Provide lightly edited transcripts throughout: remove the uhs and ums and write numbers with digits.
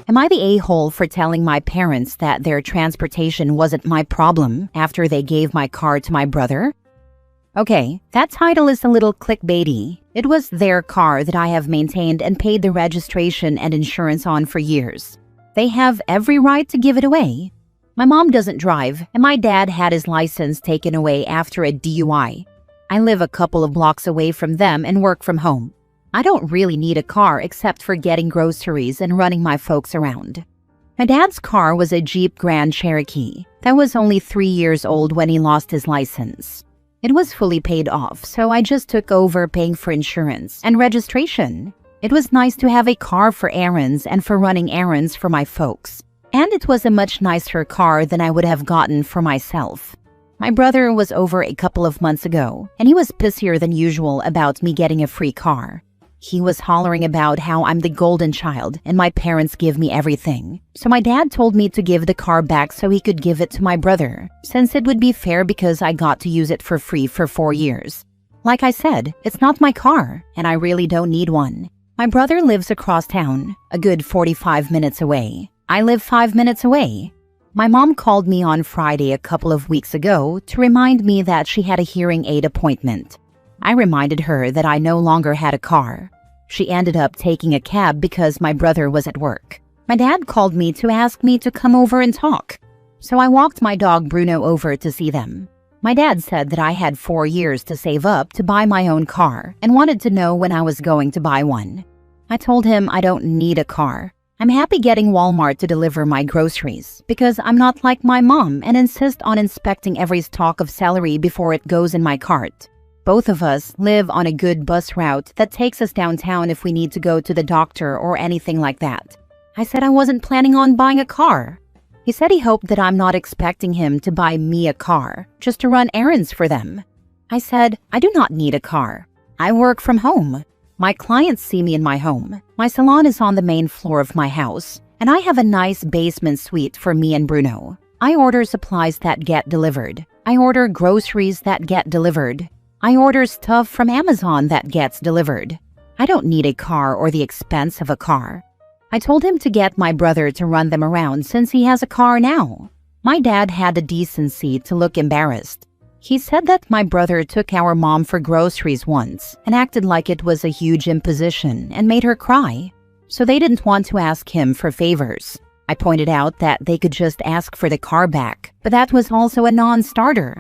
Am I the a-hole for telling my parents that their transportation wasn't my problem after they gave my car to my brother? Okay, that title is a little clickbaity. It was their car that I have maintained and paid the registration and insurance on for years. They have every right to give it away. My mom doesn't drive, and my dad had his license taken away after a DUI. I live a couple of blocks away from them and work from home. I don't really need a car except for getting groceries and running my folks around. My dad's car was a Jeep Grand Cherokee that was only 3 years old when he lost his license. It was fully paid off, so I just took over paying for insurance and registration. It was nice to have a car for errands and for running errands for my folks. And it was a much nicer car than I would have gotten for myself. My brother was over a couple of months ago, and he was pissier than usual about me getting a free car. He was hollering about how I'm the golden child and my parents give me everything. So my dad told me to give the car back so he could give it to my brother, since it would be fair because I got to use it for free for 4 years. Like I said, it's not my car, and I really don't need one. My brother lives across town, a good 45 minutes away. I live 5 minutes away. My mom called me on Friday a couple of weeks ago to remind me that she had a hearing aid appointment. I reminded her that I no longer had a car. She ended up taking a cab because my brother was at work. My dad called me to ask me to come over and talk. So I walked my dog Bruno over to see them. My dad said that I had 4 years to save up to buy my own car and wanted to know when I was going to buy one. I told him I don't need a car. I'm happy getting Walmart to deliver my groceries because I'm not like my mom and insist on inspecting every stalk of celery before it goes in my cart. Both of us live on a good bus route that takes us downtown if we need to go to the doctor or anything like that. I said I wasn't planning on buying a car. He said he hoped that I'm not expecting him to buy me a car just to run errands for them. I said I do not need a car. I work from home. My clients see me in my home. My salon is on the main floor of my house, and I have a nice basement suite for me and Bruno. I order supplies that get delivered. I order groceries that get delivered. I order stuff from Amazon that gets delivered. I don't need a car or the expense of a car. I told him to get my brother to run them around since he has a car now. My dad had the decency to look embarrassed. He said that my brother took our mom for groceries once and acted like it was a huge imposition and made her cry. So they didn't want to ask him for favors. I pointed out that they could just ask for the car back, but that was also a non-starter.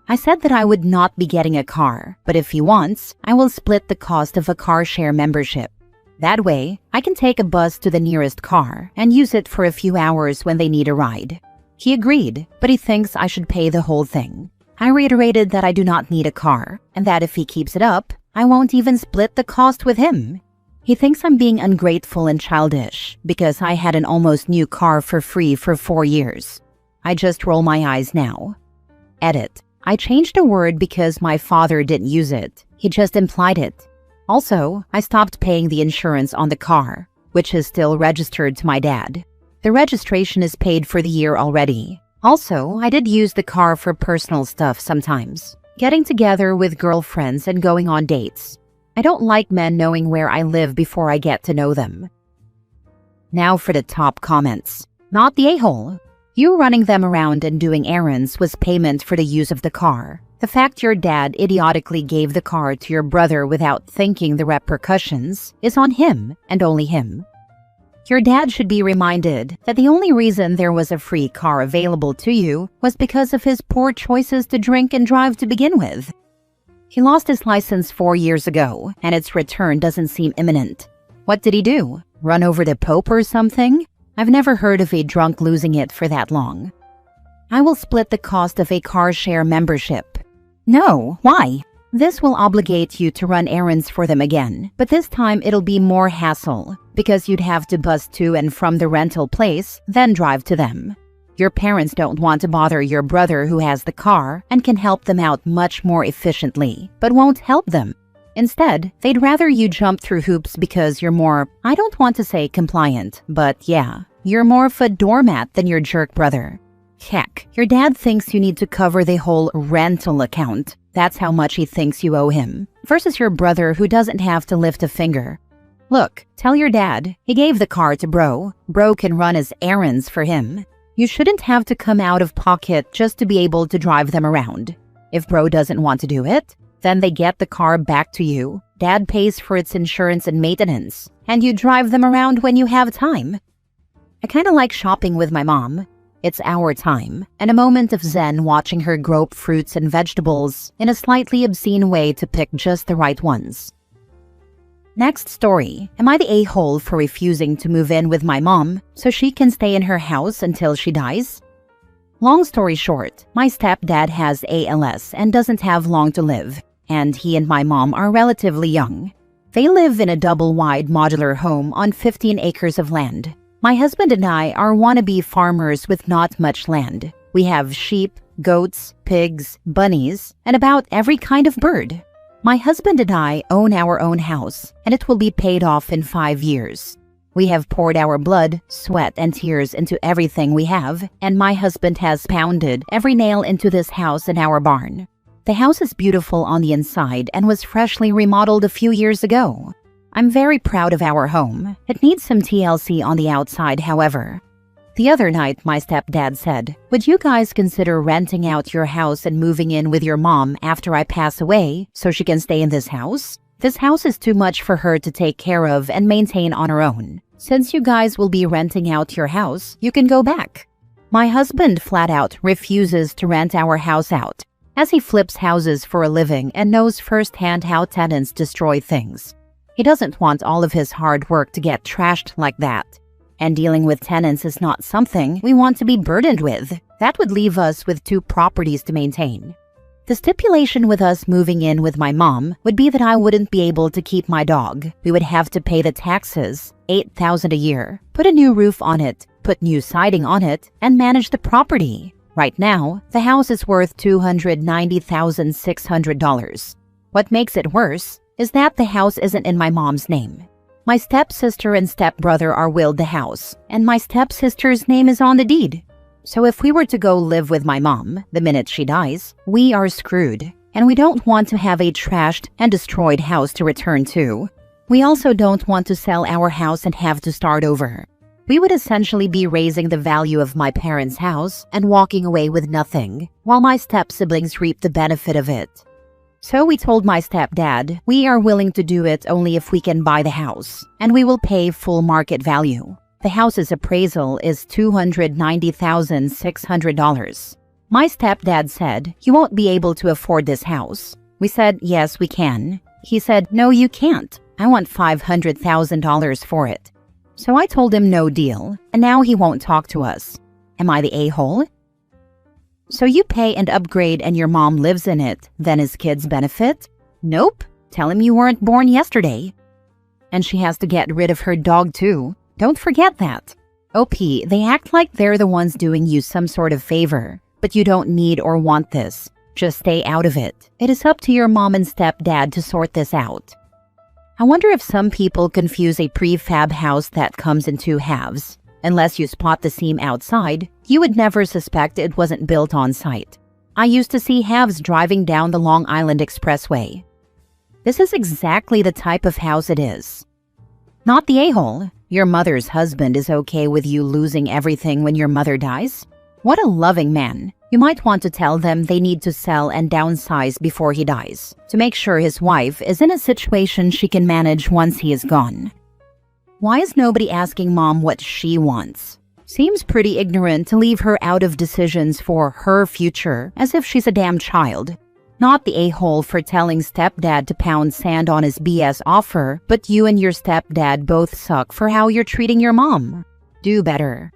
I said that I would not be getting a car, but if he wants, I will split the cost of a car share membership. That way, I can take a bus to the nearest car and use it for a few hours when they need a ride. He agreed, but he thinks I should pay the whole thing. I reiterated that I do not need a car, and that if he keeps it up, I won't even split the cost with him. He thinks I'm being ungrateful and childish because I had an almost new car for free for 4 years. I just roll my eyes now. Edit. I changed a word because my father didn't use it. He just implied it. Also, I stopped paying the insurance on the car, which is still registered to my dad. The registration is paid for the year already. Also, I did use the car for personal stuff sometimes, getting together with girlfriends and going on dates. I don't like men knowing where I live before I get to know them. Now for the top comments. Not the a-hole. You running them around and doing errands was payment for the use of the car. The fact your dad idiotically gave the car to your brother without thinking the repercussions is on him and only him. Your dad should be reminded that the only reason there was a free car available to you was because of his poor choices to drink and drive to begin with. He lost his license 4 years ago, and its return doesn't seem imminent. What did he do? Run over the Pope or something? I've never heard of a drunk losing it for that long. I will split the cost of a car share membership. No, why? This will obligate you to run errands for them again, but this time it'll be more hassle because you'd have to bus to and from the rental place, then drive to them. Your parents don't want to bother your brother who has the car and can help them out much more efficiently, but won't help them. Instead, they'd rather you jump through hoops because you're more, I don't want to say compliant, but yeah, you're more of a doormat than your jerk brother. Heck, your dad thinks you need to cover the whole rental account. That's how much he thinks you owe him, versus your brother who doesn't have to lift a finger. Look, tell your dad. He gave the car to bro. Bro can run his errands for him. You shouldn't have to come out of pocket just to be able to drive them around. If bro doesn't want to do it, then they get the car back to you. Dad pays for its insurance and maintenance, and you drive them around when you have time. I kind of like shopping with my mom. It's our time, and a moment of zen watching her grope fruits and vegetables in a slightly obscene way to pick just the right ones. Next story. Am I the a-hole for refusing to move in with my mom so she can stay in her house until she dies? Long story short, my stepdad has ALS and doesn't have long to live, and he and my mom are relatively young. They live in a double-wide modular home on 15 acres of land. My husband and I are wannabe farmers with not much land. We have sheep, goats, pigs, bunnies, and about every kind of bird. My husband and I own our own house, and it will be paid off in 5 years. We have poured our blood, sweat, and tears into everything we have, and my husband has pounded every nail into this house and our barn. The house is beautiful on the inside and was freshly remodeled a few years ago. I'm very proud of our home. It needs some TLC on the outside, however. The other night, my stepdad said, "Would you guys consider renting out your house and moving in with your mom after I pass away so she can stay in this house? This house is too much for her to take care of and maintain on her own. Since you guys will be renting out your house, you can go back." My husband flat out refuses to rent our house out, as he flips houses for a living and knows firsthand how tenants destroy things. He doesn't want all of his hard work to get trashed like that. And dealing with tenants is not something we want to be burdened with. That would leave us with 2 properties to maintain. The stipulation with us moving in with my mom would be that I wouldn't be able to keep my dog. We would have to pay the taxes, $8,000 a year, put a new roof on it, put new siding on it, and manage the property. Right now, the house is worth $290,600. What makes it worse is that the house isn't in my mom's name. My stepsister and stepbrother are willed the house, and my stepsister's name is on the deed. So if we were to go live with my mom the minute she dies, we are screwed, and we don't want to have a trashed and destroyed house to return to. We also don't want to sell our house and have to start over. We would essentially be raising the value of my parents' house and walking away with nothing, while my step-siblings reap the benefit of it. So we told my stepdad we are willing to do it only if we can buy the house, and we will pay full market value. The house's appraisal is $290,600. My stepdad said, "You won't be able to afford this house." We said, "Yes, we can." He said, "No, you can't. I want $500,000 for it." So I told him no deal, and now he won't talk to us. Am I the a-hole? So you pay and upgrade and your mom lives in it, then his kids benefit? Nope. Tell him you weren't born yesterday. And she has to get rid of her dog too. Don't forget that. OP, they act like they're the ones doing you some sort of favor, but you don't need or want this. Just stay out of it. It is up to your mom and stepdad to sort this out. I wonder if some people confuse a prefab house that comes in 2 halves. Unless you spot the seam outside, you would never suspect it wasn't built on site. I used to see halves driving down the Long Island Expressway. This is exactly the type of house it is. Not the a-hole. Your mother's husband is okay with you losing everything when your mother dies? What a loving man. You might want to tell them they need to sell and downsize before he dies, to make sure his wife is in a situation she can manage once he is gone. Why is nobody asking mom what she wants? Seems pretty ignorant to leave her out of decisions for her future as if she's a damn child. Not the a-hole for telling stepdad to pound sand on his BS offer, but you and your stepdad both suck for how you're treating your mom. Do better.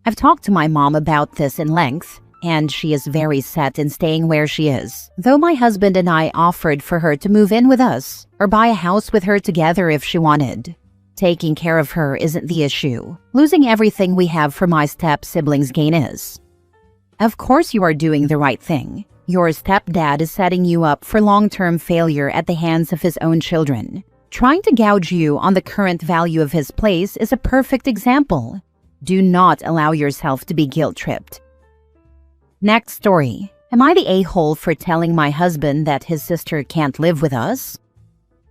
I've talked to my mom about this in length, and she is very set in staying where she is, though my husband and I offered for her to move in with us or buy a house with her together if she wanted. Taking care of her isn't the issue. Losing everything we have for my step-siblings' gain is. Of course you are doing the right thing. Your stepdad is setting you up for long-term failure at the hands of his own children. Trying to gouge you on the current value of his place is a perfect example. Do not allow yourself to be guilt-tripped. Next story. Am I the a-hole for telling my husband that his sister can't live with us?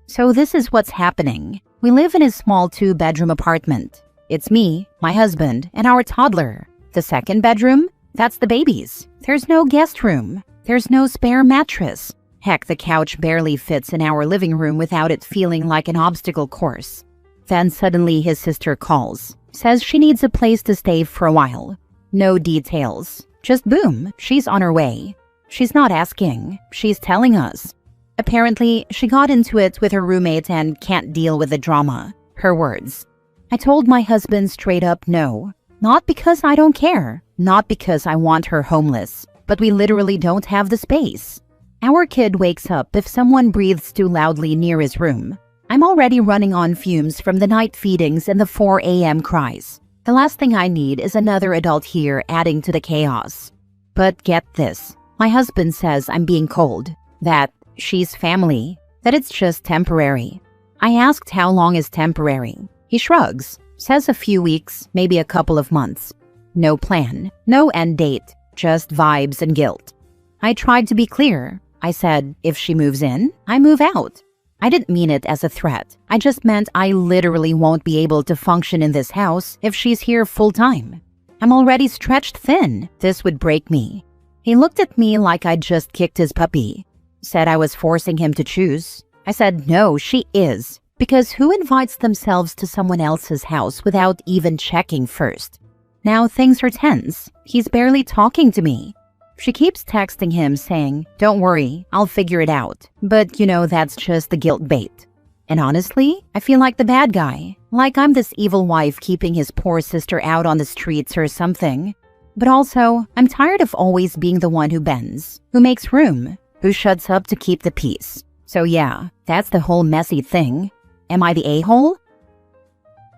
So this is what's happening. We live in a small 2-bedroom apartment. It's me, my husband, and our toddler. The second bedroom? That's the baby's. There's no guest room. There's no spare mattress. Heck, the couch barely fits in our living room without it feeling like an obstacle course. Then suddenly his sister calls. Says she needs a place to stay for a while. No details. Just boom, she's on her way. She's not asking. She's telling us. Apparently, she got into it with her roommate and can't deal with the drama. Her words. I told my husband straight up no. Not because I don't care. Not because I want her homeless. But we literally don't have the space. Our kid wakes up if someone breathes too loudly near his room. I'm already running on fumes from the night feedings and the 4 a.m. cries. The last thing I need is another adult here adding to the chaos. But get this. My husband says I'm being cold. That she's family. That it's just temporary. I asked how long is temporary. He shrugs. Says a few weeks, maybe a couple of months. No plan. No end date. Just vibes and guilt. I tried to be clear. I said, if she moves in, I move out. I didn't mean it as a threat. I just meant I literally won't be able to function in this house if she's here full time. I'm already stretched thin. This would break me. He looked at me like I'd just kicked his puppy. Said I was forcing him to choose. I said, no, she is. Because who invites themselves to someone else's house without even checking first? Now things are tense. He's barely talking to me. She keeps texting him saying, don't worry, I'll figure it out. But that's just the guilt bait. And honestly, I feel like the bad guy. Like I'm this evil wife keeping his poor sister out on the streets or something. But also, I'm tired of always being the one who bends, who makes room, who shuts up to keep the peace. So yeah, that's the whole messy thing. Am I the a-hole?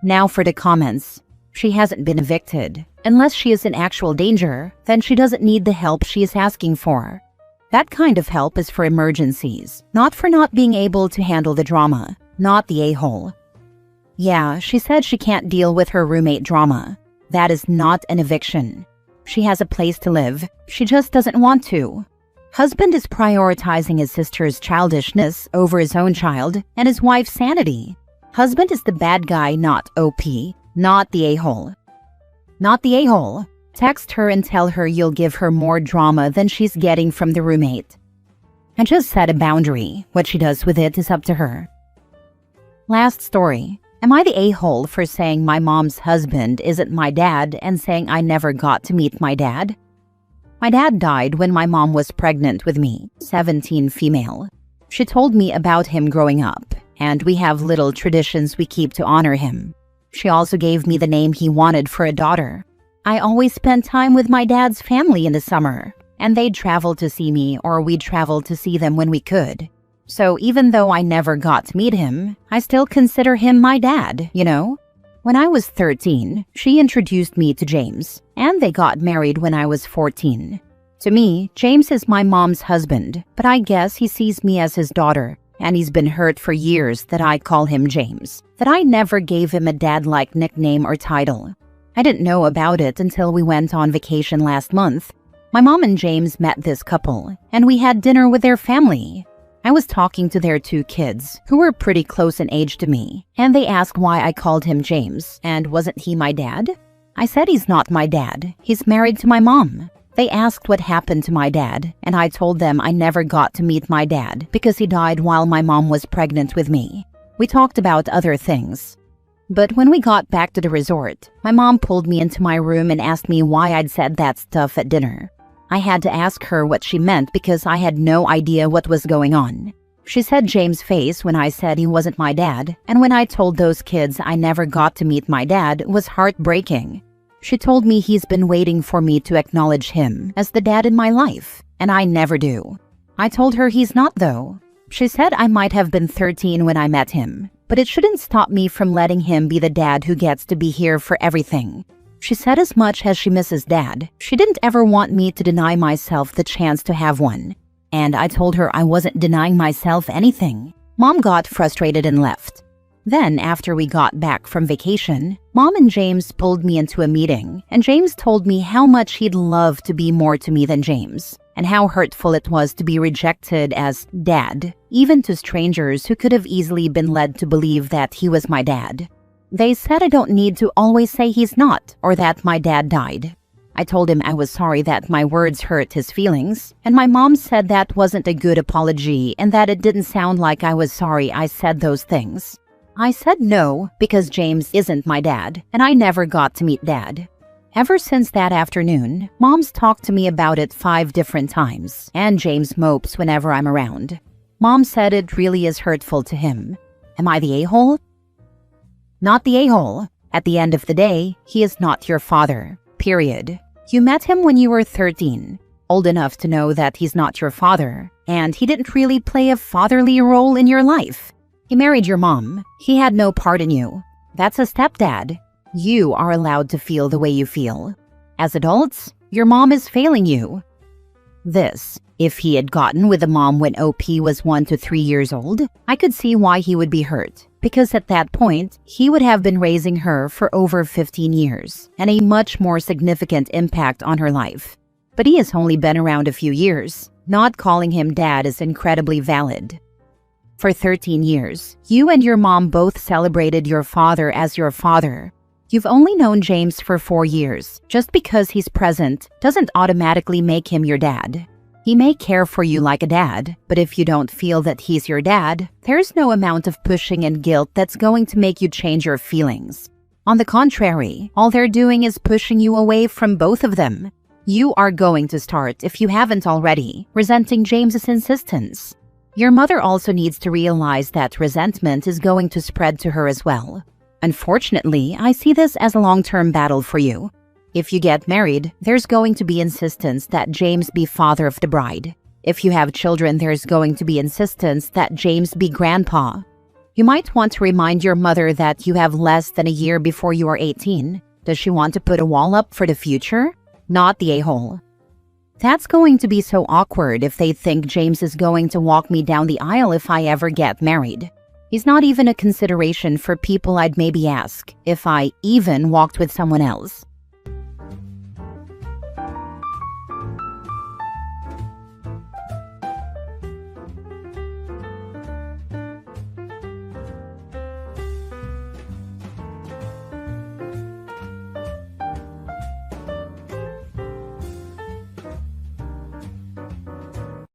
Now for the comments. She hasn't been evicted. Unless she is in actual danger, then she doesn't need the help she is asking for. That kind of help is for emergencies, not for not being able to handle the drama, not the a-hole. Yeah, she said she can't deal with her roommate drama. That is not an eviction. She has a place to live. She just doesn't want to. Husband is prioritizing his sister's childishness over his own child and his wife's sanity. Husband is the bad guy, not OP, not the a-hole. Not the a-hole. Text her and tell her you'll give her more drama than she's getting from the roommate. I just set a boundary. What she does with it is up to her. Last story. Am I the a-hole for saying my mom's husband isn't my dad and saying I never got to meet my dad? My dad died when my mom was pregnant with me, 17 female. She told me about him growing up, and we have little traditions we keep to honor him. She also gave me the name he wanted for a daughter. I always spent time with my dad's family in the summer, and they'd travel to see me or we'd travel to see them when we could. So even though I never got to meet him, I still consider him my dad, When I was 13, she introduced me to James, and they got married when I was 14. To me, James is my mom's husband, but I guess he sees me as his daughter. And he's been hurt for years that I call him James, that I never gave him a dad-like nickname or title. I didn't know about it until we went on vacation last month. My mom and James met this couple, and we had dinner with their family. I was talking to their 2 kids, who were pretty close in age to me, and they asked why I called him James, and wasn't he my dad? I said he's not my dad, he's married to my mom. They asked what happened to my dad, and I told them I never got to meet my dad because he died while my mom was pregnant with me. We talked about other things. But when we got back to the resort, my mom pulled me into my room and asked me why I'd said that stuff at dinner. I had to ask her what she meant because I had no idea what was going on. She said James' face when I said he wasn't my dad, and when I told those kids I never got to meet my dad was heartbreaking. She told me he's been waiting for me to acknowledge him as the dad in my life, and I never do. I told her he's not though. She said I might have been 13 when I met him, but it shouldn't stop me from letting him be the dad who gets to be here for everything. She said as much as she misses dad, she didn't ever want me to deny myself the chance to have one. And I told her I wasn't denying myself anything. Mom got frustrated and left. Then, after we got back from vacation, Mom and James pulled me into a meeting, and James told me how much he'd love to be more to me than James, and how hurtful it was to be rejected as dad, even to strangers who could have easily been led to believe that he was my dad. They said I don't need to always say he's not or that my dad died. I told him I was sorry that my words hurt his feelings, and my mom said that wasn't a good apology and that it didn't sound like I was sorry I said those things. I said no because James isn't my dad, and I never got to meet Dad. Ever since that afternoon, Mom's talked to me about it 5 different times, and James mopes whenever I'm around. Mom said it really is hurtful to him. Am I the a-hole? Not the a-hole. At the end of the day, he is not your father. Period. You met him when you were 13, old enough to know that he's not your father, and he didn't really play a fatherly role in your life. He married your mom. He had no part in you. That's a stepdad. You are allowed to feel the way you feel. As adults, your mom is failing you. This, if he had gotten with a mom when OP was 1 to 3 years old, I could see why he would be hurt. Because at that point, he would have been raising her for over 15 years and a much more significant impact on her life. But he has only been around a few years. Not calling him dad is incredibly valid. For 13 years, you and your mom both celebrated your father as your father. You've only known James for 4 years. Just because he's present doesn't automatically make him your dad. He may care for you like a dad, but if you don't feel that he's your dad, there's no amount of pushing and guilt that's going to make you change your feelings. On the contrary, all they're doing is pushing you away from both of them. You are going to start, if you haven't already, resenting James's insistence. Your mother also needs to realize that resentment is going to spread to her as well. Unfortunately, I see this as a long-term battle for you. If you get married, there's going to be insistence that James be father of the bride. If you have children, there's going to be insistence that James be grandpa. You might want to remind your mother that you have less than a year before you are 18. Does she want to put a wall up for the future? Not the a-hole. That's going to be so awkward if they think James is going to walk me down the aisle if I ever get married. He's not even a consideration for people I'd maybe ask if I even walked with someone else.